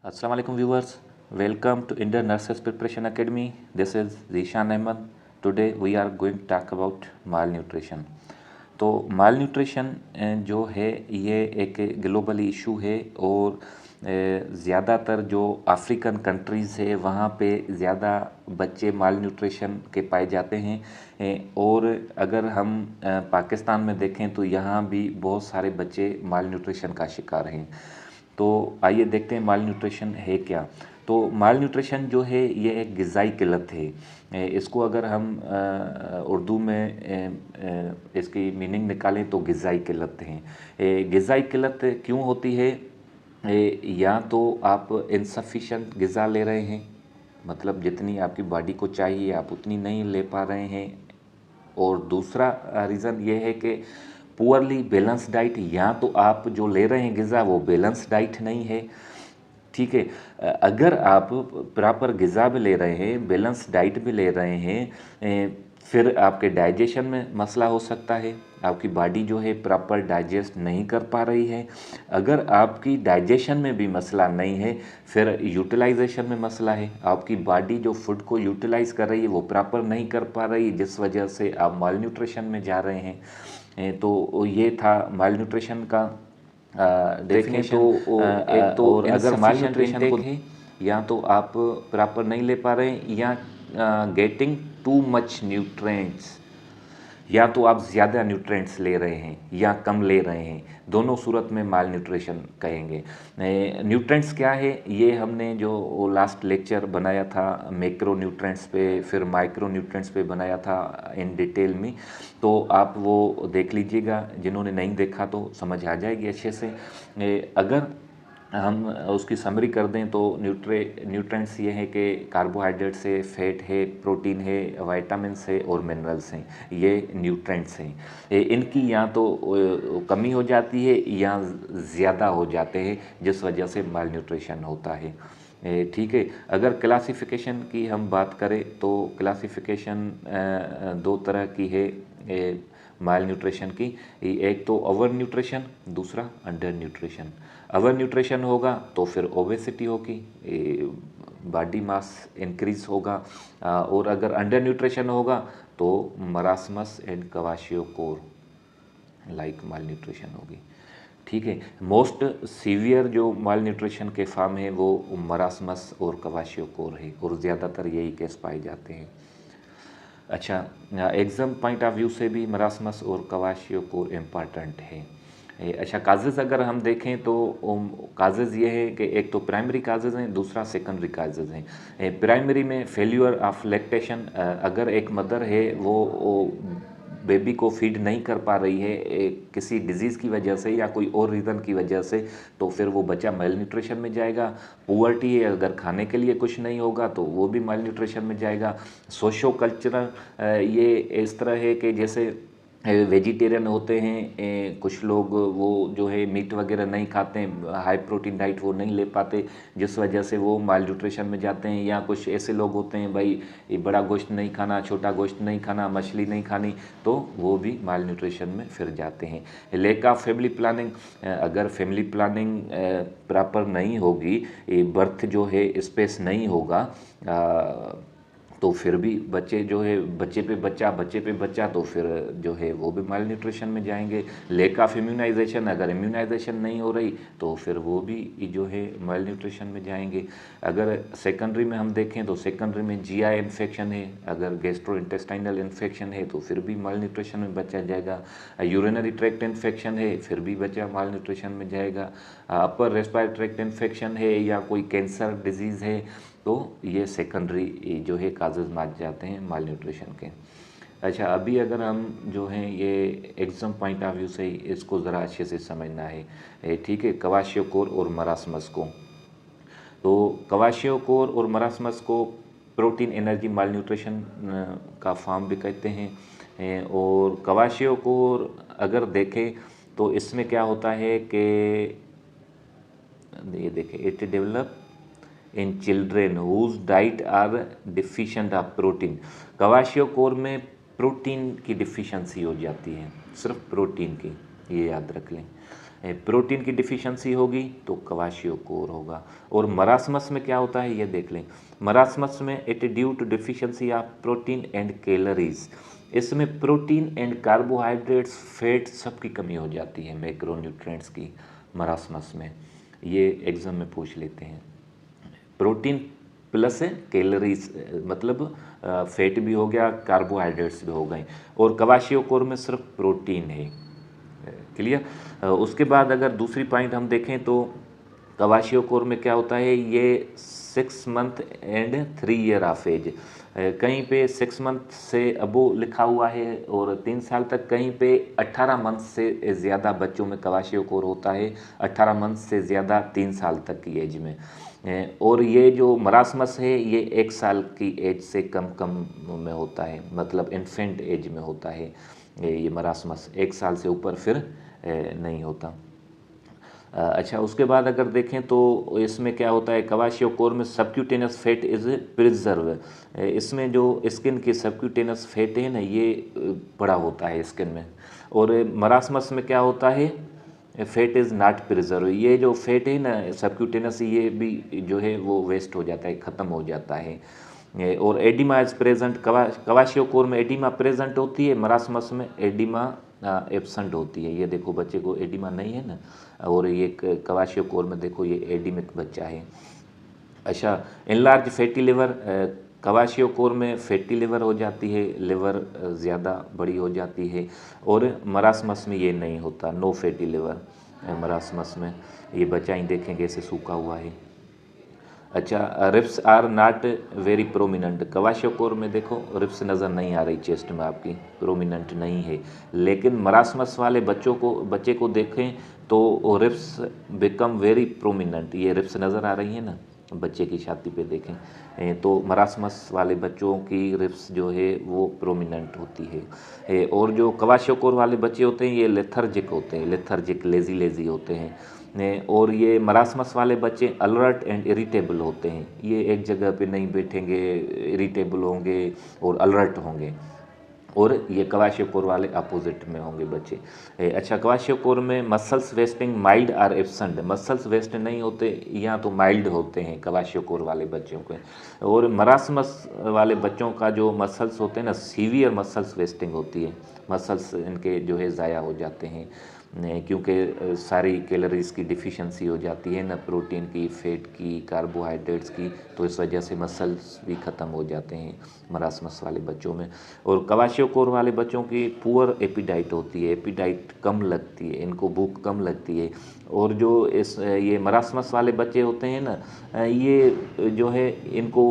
Assalamu alaikum viewers, welcome to Indian Nurses Preparation Academy. This is Zishan Ahmed. Today we are going to talk about malnutrition. तो malnutrition जो है ये एक global issue है और ज़्यादातर जो अफ्रीकन कंट्रीज़ है वहाँ पे ज़्यादा बच्चे मालन्यूट्रिशन के पाए जाते हैं। और अगर हम पाकिस्तान में देखें तो यहाँ भी बहुत सारे बच्चे मालन्यूट्रिशन का शिकार हैं। तो आइए देखते हैं माल न्यूट्रिशन है क्या। तो माल न्यूट्रिशन जो है ये एक ग़िज़ाई किल्लत है। इसको अगर हम उर्दू में इसकी मीनिंग निकालें तो ग़िज़ाई किल्लत है। ग़िज़ाई किल्लत क्यों होती है? या तो आप इनसफिशेंट ग़िज़ा ले रहे हैं, मतलब जितनी आपकी बॉडी को चाहिए आप उतनी नहीं ले पा रहे हैं। और दूसरा रीज़न ये है कि पुअरली बैलेंस डाइट, या तो आप जो ले रहे हैं ग़िज़ा वो बैलेंस डाइट नहीं है। ठीक है, अगर आप प्रॉपर ग़िज़ा भी ले रहे हैं, बैलेंस डाइट भी ले रहे हैं, फिर आपके डाइजेशन में मसला हो सकता है। आपकी बॉडी जो है प्रॉपर डाइजेस्ट नहीं कर पा रही है। अगर आपकी डाइजेशन में भी मसला नहीं है, फिर यूटिलाइजेशन में मसला है। आपकी बॉडी जो फूड को यूटिलाइज़ कर रही है वो प्रॉपर नहीं कर पा रही, जिस वजह से आप माल न्यूट्रिशन में जा रहे हैं। तो ये था माल न्यूट्रिशन का डेफिनेशन। तो एक तो और अगर माल न्यूट्रिशन को है, या तो आप प्रॉपर नहीं ले पा रहे हैं, या गेटिंग टू मच न्यूट्रिएंट्स, या तो आप ज़्यादा न्यूट्रिएंट्स ले रहे हैं या कम ले रहे हैं, दोनों सूरत में माल न्यूट्रिशन कहेंगे। न्यूट्रिएंट्स क्या है, ये हमने जो लास्ट लेक्चर बनाया था मैक्रो न्यूट्रिएंट्स पे, फिर माइक्रो न्यूट्रिएंट्स पे बनाया था इन डिटेल में, तो आप वो देख लीजिएगा। जिन्होंने नहीं देखा तो समझ आ जाएगी अच्छे से। अगर हम उसकी समरी कर दें तो न्यूट्रिएंट्स ये है कि कार्बोहाइड्रेट्स है, फैट है, प्रोटीन है, विटामिन्स है और मिनरल्स हैं। ये न्यूट्रिएंट्स हैं। इनकी या तो कमी हो जाती है या ज़्यादा हो जाते हैं, जिस वजह से माल न्यूट्रिशन होता है। ठीक है, अगर क्लासिफिकेशन की हम बात करें तो क्लासिफिकेशन दो तरह की है माल न्यूट्रिशन की। एक तो ओवर न्यूट्रिशन, दूसरा अंडर न्यूट्रिशन। ओवर न्यूट्रिशन होगा तो फिर ओबेसिटी होगी, बॉडी मास इंक्रीज होगा। और अगर अंडर न्यूट्रिशन होगा तो marasmus and kwashiorkor like malnutrition होगी। ठीक है, मोस्ट सीवियर जो माल न्यूट्रिशन के फॉर्म है वो मरासमस और क्वाशियोकोर है, और ज़्यादातर यही केस पाए जाते हैं। अच्छा, एग्ज़ाम पॉइंट ऑफ व्यू से भी मरासमस और क्वाशियोकोर इम्पॉर्टेंट है। अच्छा, काजेज़ अगर हम देखें तो काजेज़ ये है कि एक तो प्राइमरी काजेज़ हैं, दूसरा सेकेंडरी काजेज़ हैं। प्राइमरी में फेल्यूर ऑफ लैक्टेशन, अगर एक मदर है वो बेबी को फीड नहीं कर पा रही है किसी डिजीज़ की वजह से या कोई और रीज़न की वजह से, तो फिर वो बच्चा माल न्यूट्रिशन में जाएगा। पुअर्टी है, अगर खाने के लिए कुछ नहीं होगा तो वो भी माल न्यूट्रिशन में जाएगा। सोशो कल्चरल ये इस तरह है कि जैसे वेजिटेरियन होते हैं कुछ लोग, वो जो है मीट वगैरह नहीं खाते हैं, हाई प्रोटीन डाइट वो नहीं ले पाते, जिस वजह से वो माल न्यूट्रिशन में जाते हैं। या कुछ ऐसे लोग होते हैं भाई ये बड़ा गोश्त नहीं खाना, छोटा गोश्त नहीं खाना, मछली नहीं खानी, तो वो भी माल न्यूट्रिशन में फिर जाते हैं। लैक ऑफ फैमिली प्लानिंग, अगर फैमिली प्लानिंग प्रॉपर नहीं होगी, बर्थ जो है स्पेस नहीं होगा, तो फिर भी बच्चे जो है बच्चे पे बच्चा तो फिर जो है वो भी माल न्यूट्रिशन में जाएंगे। लैक ऑफ इम्यूनाइजेशन, अगर इम्यूनाइजेशन नहीं हो रही तो फिर वो भी जो है माल न्यूट्रिशन में जाएंगे। अगर सेकेंडरी में हम देखें तो सेकेंडरी में जीआई इन्फेक्शन है, अगर गैस्ट्रो इंटेस्टाइनल इन्फेक्शन है तो फिर भी माल न्यूट्रिशन में बच्चा जाएगा। यूरिनरी ट्रैक्ट इन्फेक्शन है, फिर भी बच्चा माल न्यूट्रिशन में जाएगा। अपर रेस्पिरेटरी ट्रैक्ट इन्फेक्शन है या कोई कैंसर डिजीज़ है, तो ये सेकेंडरी जो है काजेज़ मान जाते हैं माल न्यूट्रिशन के। अच्छा, अभी अगर हम जो हैं ये एग्ज़ाम पॉइंट ऑफ व्यू से इसको ज़रा अच्छे से समझना है। ठीक है, क्वाशियोकोर और मरासमस को, तो क्वाशियोकोर और मरासमस को प्रोटीन एनर्जी माल न्यूट्रिशन का फॉर्म भी कहते हैं। और क्वाशियोकोर अगर देखें तो इसमें क्या होता है कि ये देखें, it develop in children whose diet are deficient of protein. Kwashiorkor में प्रोटीन की डिफिशेंसी हो जाती है, सिर्फ प्रोटीन की, ये याद रख लें। प्रोटीन की डिफिशियंसी होगी तो क्वाशियोकोर होगा। और मरासमस में क्या होता है ये देख लें। मरासमस में it due to deficiency of protein and calories, इसमें प्रोटीन एंड कार्बोहाइड्रेट्स फैट सबकी कमी हो जाती है, मैक्रोन्यूट्रिएंट्स की मरासमस में। ये एग्जाम में पूछ लेते हैं। प्रोटीन प्लस कैलोरीज मतलब फैट भी हो गया, कार्बोहाइड्रेट्स भी हो गए, और क्वाशियोकोर में सिर्फ प्रोटीन है। क्लियर। उसके बाद अगर दूसरी पॉइंट हम देखें तो क्वाशियोकोर में क्या होता है, ये 6 month and 3 year of age, कहीं पे 6 मंथ से अबो लिखा हुआ है और 3 साल तक, कहीं पे 18 मंथ से ज़्यादा बच्चों में क्वाशियोकोर होता है, 18 मंथ से ज़्यादा 3 साल तक की एज में। और ये जो मरासमस है ये 1 साल की एज से कम कम में होता है, मतलब इन्फेंट एज में होता है ये मरासमस, 1 साल से ऊपर फिर नहीं होता। अच्छा, उसके बाद अगर देखें तो इसमें क्या होता है, क्वाशियोकोर में सबक्यूटेनियस फैट इज प्रिजर्व, इसमें जो स्किन की सबक्यूटेनियस फैट है ना ये बड़ा होता है स्किन में। और मरासमस में क्या होता है, फैट इज़ नॉट प्रिजर्व, ये जो फैट है ना सबक्यूटेनियस ये भी जो है वो वेस्ट हो जाता है, ख़त्म हो जाता है। और एडिमा इज प्रेजेंट, क्वाशियोकोर में एडिमा प्रेजेंट होती है, मरासमस में एडिमा एब्सेंट होती है। ये देखो बच्चे को एडिमा नहीं है ना, और ये क्वाशियोकोर में देखो ये एडिमिक बच्चा है। अच्छा, इनलार्ज फैटी लिवर, क्वाशियोकोर में फैटी लिवर हो जाती है, लिवर ज़्यादा बड़ी हो जाती है, और मरासमस में ये नहीं होता, नो फैटी लिवर मरासमस में। ये बच्चा ही देखेंगे ऐसे सूखा हुआ है। अच्छा, ribs are not very prominent, kwashiorkor में देखो रिप्स नज़र नहीं आ रही चेस्ट में आपकी, प्रोमिनेंट नहीं है। लेकिन मरासमस वाले बच्चे को देखें तो रिप्स बिकम वेरी प्रोमिनेंट, ये रिप्स नज़र आ रही है ना बच्चे की छाती पे देखें, तो मरासमस वाले बच्चों की रिप्स जो है वो प्रोमिनेंट होती है। और जो क्वाशियोकोर वाले बच्चे होते हैं ये लेथर्जिक होते हैं, लेथर्जिक लेजी होते हैं। और ये मरासमस वाले बच्चे अलर्ट एंड इरिटेबल होते हैं, ये एक जगह पे नहीं बैठेंगे, इरिटेबल होंगे और अलर्ट होंगे। और ये क्वाशियोकोर वाले अपोजिट में होंगे बच्चे। अच्छा, क्वाशियोकोर में muscles wasting mild are absent, muscles waste नहीं होते या तो माइल्ड होते हैं क्वाशियोकोर वाले बच्चों के। और मरासमस वाले बच्चों का जो मसल्स होते हैं ना सीवियर मसल्स वेस्टिंग होती है, मसल्स इनके जो है ज़ाया हो जाते हैं, क्योंकि सारी कैलोरीज की डिफिशिएंसी हो जाती है ना, प्रोटीन की, फैट की, कार्बोहाइड्रेट्स की, तो इस वजह से मसल्स भी ख़त्म हो जाते हैं मरासमस वाले बच्चों में। और क्वाशियोकोर वाले बच्चों की पुअर एपिडाइट होती है, एपिडाइट कम लगती है, इनको भूख कम लगती है। और जो ये मरासमस वाले बच्चे होते हैं ना ये जो है इनको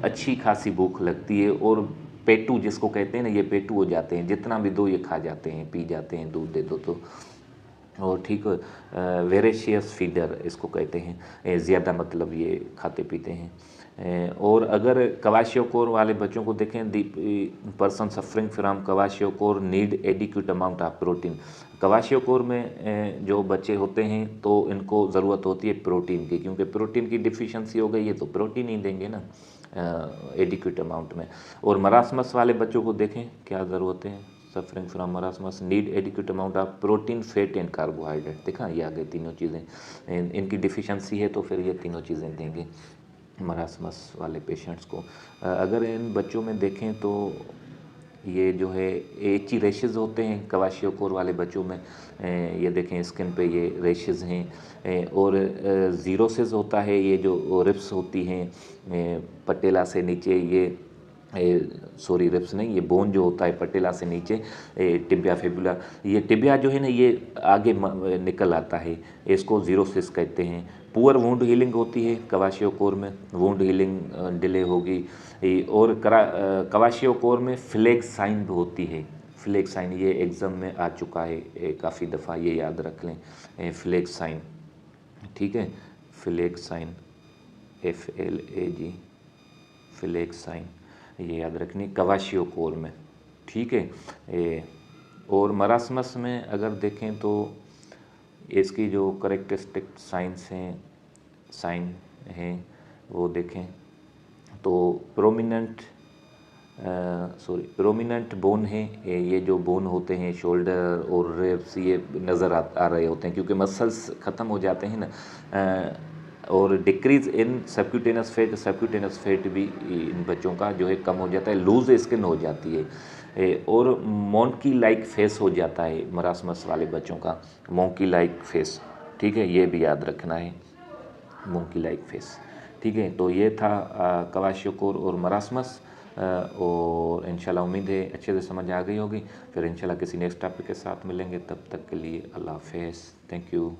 अच्छी खासी भूख लगती है, और पेटू जिसको कहते हैं ना, ये पेटू हो जाते हैं, जितना भी दो ये खा जाते हैं, पी जाते हैं, दूध दे दो तो। और ठीक, वेरेशियस फीडर इसको कहते हैं, ज़्यादा मतलब ये खाते पीते हैं। और अगर क्वाशियोकोर वाले बच्चों को देखें, the person suffering from kwashiorkor need adequate amount of protein, kwashiorkor में जो बच्चे होते हैं तो इनको ज़रूरत होती है प्रोटीन की, क्योंकि प्रोटीन की डिफिशियंसी हो गई है तो प्रोटीन ही देंगे ना एडिक्यूट अमाउंट में। और मरासमस वाले बच्चों को देखें क्या ज़रूरत है, suffering from marasmus need adequate amount of protein, fat and carbohydrate, देखा ये आ गए तीनों चीज़ें, इनकी डिफिशियंसी है तो फिर ये तीनों चीज़ें देंगे मरासमस वाले पेशेंट्स को। अगर इन बच्चों में देखें तो ये जो है एची रेशेज़ होते हैं क्वाशियोकोर वाले बच्चों में, ये देखें स्किन पे ये रेशेज़ हैं। और ज़ीरोसिस होता है, ये जो रिप्स होती हैं पटेला से नीचे, ये सॉरी रिप्स नहीं, ये बोन जो होता है पटेला से नीचे, टिबिया फिबुला, ये टिबिया जो है ना ये आगे निकल आता है, इसको ज़ीरोसिस कहते हैं। पुअर वुंड हीलिंग होती है क्वाशियोकोर में, वुंड हीलिंग डिले होगी। और क्वाशियोकोर में फ्लैग साइन भी होती है, फ्लैग साइन ये एग्ज़ाम में आ चुका है काफ़ी दफ़ा, ये याद रख लें फ्लैग साइन, ठीक है, flag sign FLAG, flag sign ये याद रखनी क्वाशियोकोर में, ठीक है। और मरासमस में अगर देखें तो इसकी जो करेक्टरिस्टिक साइन हैं वो देखें तो प्रोमिनेंट सॉरी प्रोमिनेंट बोन है, ये जो बोन होते हैं शोल्डर और रिब्स ये नज़र आ रहे होते हैं क्योंकि मसल्स ख़त्म हो जाते हैं ना। और डिक्रीज़ इन सबक्यूटेनस फैट भी इन बच्चों का जो है कम हो जाता है, लूज स्किन हो जाती है। और मोंकी लाइक फेस हो जाता है मरासमस वाले बच्चों का, मोंकी लाइक फेस। ठीक है, ये भी याद रखना है, मोंकी लाइक फेस। ठीक है, तो ये था क्वाशियोकोर और मरासमस। और इंशाल्लाह उम्मीद है अच्छे से समझ आ गई होगी। फिर इंशाल्लाह किसी नेक्स्ट टॉपिक के साथ मिलेंगे, तब तक के लिए अल्लाह हाफ़िज़, थैंक यू।